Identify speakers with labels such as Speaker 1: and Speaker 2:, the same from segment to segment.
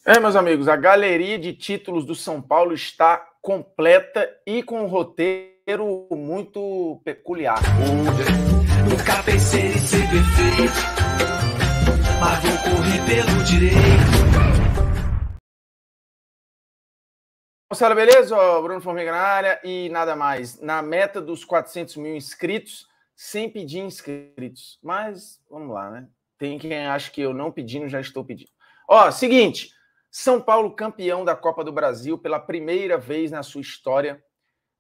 Speaker 1: Meus amigos, a galeria de títulos do São Paulo está completa e com um roteiro muito peculiar.
Speaker 2: Nunca pensei em ser perfeito, mas vou correr pelo direito.
Speaker 1: Moçada, beleza? Bruno Formiga na área e nada mais. Na meta dos 400 mil inscritos, sem pedir inscritos. Mas, vamos lá, né? Tem quem acha que eu não pedindo, já estou pedindo. Seguinte... São Paulo campeão da Copa do Brasil pela primeira vez na sua história.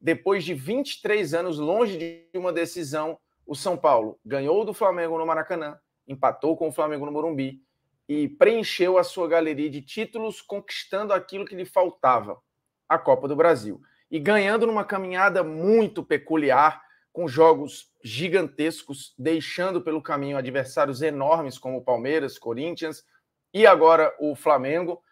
Speaker 1: Depois de 23 anos longe de uma decisão, o São Paulo ganhou do Flamengo no Maracanã, empatou com o Flamengo no Morumbi e preencheu a sua galeria de títulos, conquistando aquilo que lhe faltava, a Copa do Brasil. E ganhando numa caminhada muito peculiar, com jogos gigantescos, deixando pelo caminho adversários enormes como o Palmeiras, Corinthians e agora o Flamengo,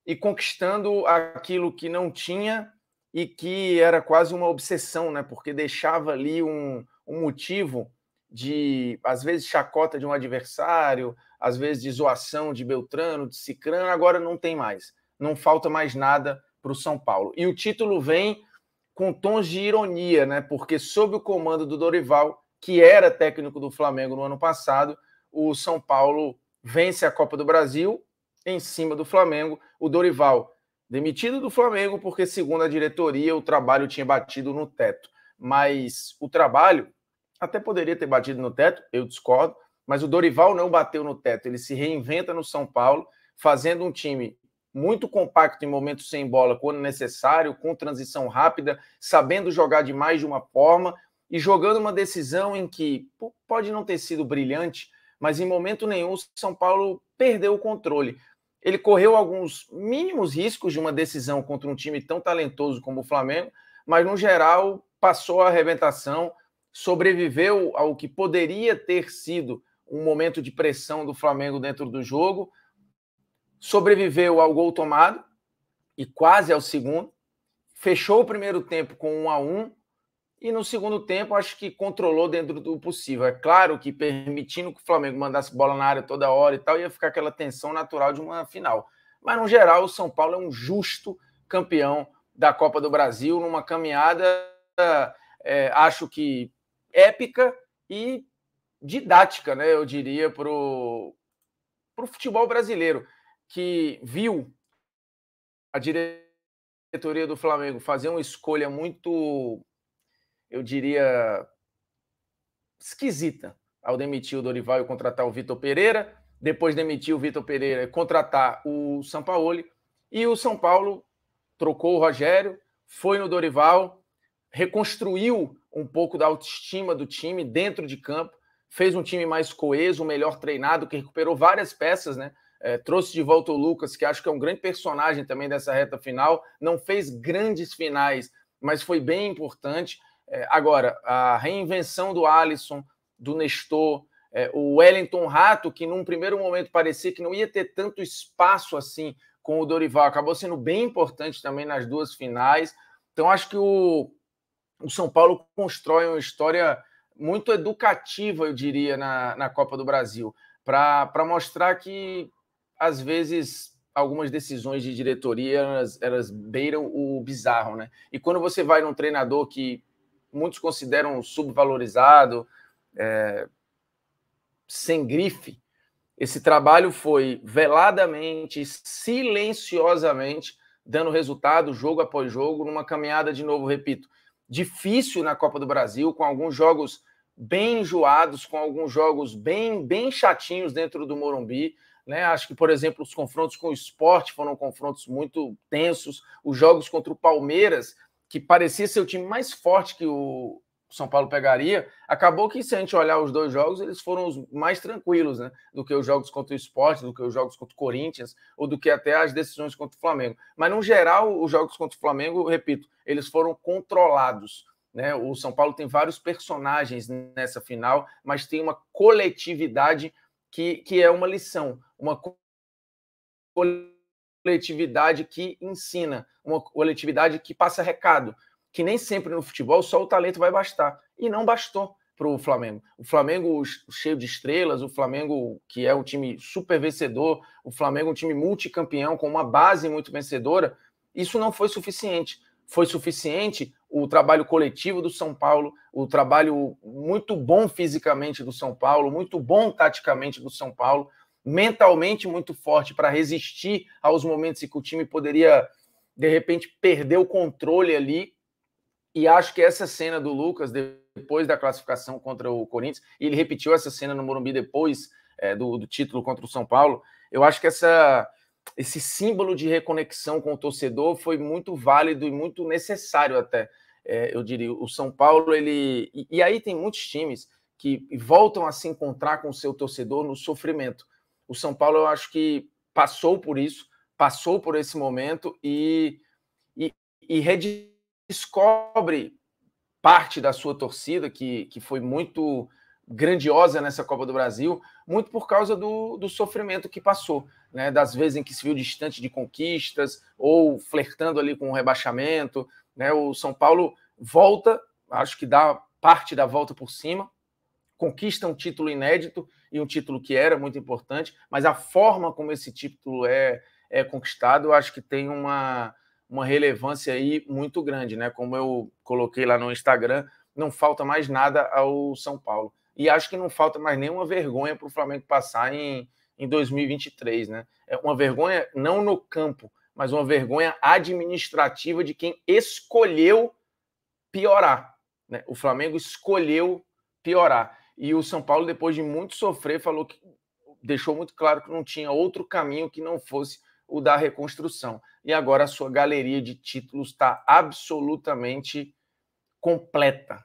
Speaker 1: e conquistando aquilo que não tinha e que era quase uma obsessão, né? Porque deixava ali um motivo de, às vezes, chacota de um adversário, às vezes de zoação de Beltrano, de Cicrano, agora não tem mais. Não falta mais nada para o São Paulo. E o título vem com tons de ironia, né? Porque sob o comando do Dorival, que era técnico do Flamengo no ano passado, o São Paulo vence a Copa do Brasil em cima do Flamengo. O Dorival demitido do Flamengo porque, segundo a diretoria, o trabalho tinha batido no teto. Mas o trabalho até poderia ter batido no teto, eu discordo, mas o Dorival não bateu no teto. Ele se reinventa no São Paulo, fazendo um time muito compacto em momentos sem bola, quando necessário, com transição rápida, sabendo jogar de mais de uma forma e jogando uma decisão em que pode não ter sido brilhante, mas em momento nenhum o São Paulo perdeu o controle. Ele correu alguns mínimos riscos de uma decisão contra um time tão talentoso como o Flamengo, mas, no geral, passou a arrebentação, sobreviveu ao que poderia ter sido um momento de pressão do Flamengo dentro do jogo, sobreviveu ao gol tomado, e quase ao segundo, fechou o primeiro tempo com 1-1, e no segundo tempo acho que controlou dentro do possível. É claro que permitindo que o Flamengo mandasse bola na área toda hora e tal, ia ficar aquela tensão natural de uma final. Mas, no geral, o São Paulo é um justo campeão da Copa do Brasil, numa caminhada, acho que épica e didática, né, eu diria, para o futebol brasileiro, que viu a diretoria do Flamengo fazer uma escolha muito, eu diria, esquisita ao demitir o Dorival e contratar o Vitor Pereira, depois demitir o Vitor Pereira e contratar o Sampaoli, e o São Paulo trocou o Rogério, foi no Dorival, reconstruiu um pouco da autoestima do time dentro de campo, fez um time mais coeso, melhor treinado, que recuperou várias peças, né? Trouxe de volta o Lucas, que acho que é um grande personagem também dessa reta final, não fez grandes finais, mas foi bem importante. Agora, a reinvenção do Alisson, do Nestor, o Wellington Rato, que num primeiro momento parecia que não ia ter tanto espaço assim com o Dorival, acabou sendo bem importante também nas duas finais. Então, acho que o São Paulo constrói uma história muito educativa, eu diria, na Copa do Brasil, para mostrar que, às vezes, algumas decisões de diretoria elas beiram o bizarro, né? E quando você vai num treinador que muitos consideram subvalorizado, sem grife, esse trabalho foi veladamente, silenciosamente, dando resultado, jogo após jogo, numa caminhada, de novo, repito, difícil na Copa do Brasil, com alguns jogos bem enjoados, com alguns jogos bem chatinhos dentro do Morumbi, né? Acho que, por exemplo, os confrontos com o Sport foram confrontos muito tensos, os jogos contra o Palmeiras, que parecia ser o time mais forte que o São Paulo pegaria, acabou que, se a gente olhar os dois jogos, eles foram os mais tranquilos, né, do que os jogos contra o Sport, do que os jogos contra o Corinthians, ou do que até as decisões contra o Flamengo. Mas, no geral, os jogos contra o Flamengo, repito, eles foram controlados, né? O São Paulo tem vários personagens nessa final, mas tem uma coletividade que é uma lição, uma coletividade que ensina, uma coletividade que passa recado, que nem sempre no futebol só o talento vai bastar. E não bastou, para o Flamengo. O Flamengo cheio de estrelas, o Flamengo que é um time super vencedor, o Flamengo um time multicampeão com uma base muito vencedora, isso não foi suficiente. Foi suficiente o trabalho coletivo do São Paulo, o trabalho muito bom fisicamente do São Paulo, muito bom taticamente do São Paulo, mentalmente muito forte para resistir aos momentos em que o time poderia, de repente, perder o controle ali. E acho que essa cena do Lucas, depois da classificação contra o Corinthians, e ele repetiu essa cena no Morumbi depois do título contra o São Paulo, eu acho que esse símbolo de reconexão com o torcedor foi muito válido e muito necessário até, eu diria. O São Paulo, e aí tem muitos times que voltam a se encontrar com o seu torcedor no sofrimento. O São Paulo, eu acho que passou por isso, passou por esse momento e redescobre parte da sua torcida, que foi muito grandiosa nessa Copa do Brasil, muito por causa do sofrimento que passou, né? Das vezes em que se viu distante de conquistas ou flertando ali com o rebaixamento, né? O São Paulo volta, acho que dá parte da volta por cima, conquista um título inédito e um título que era muito importante, mas a forma como esse título é conquistado, eu acho que tem uma relevância aí muito grande, né? Como eu coloquei lá no Instagram, não falta mais nada ao São Paulo. E acho que não falta mais nenhuma vergonha para o Flamengo passar em 2023, né? É uma vergonha não no campo, mas uma vergonha administrativa de quem escolheu piorar, né? O Flamengo escolheu piorar. E o São Paulo, depois de muito sofrer, deixou muito claro que não tinha outro caminho que não fosse o da reconstrução. E agora a sua galeria de títulos está absolutamente completa.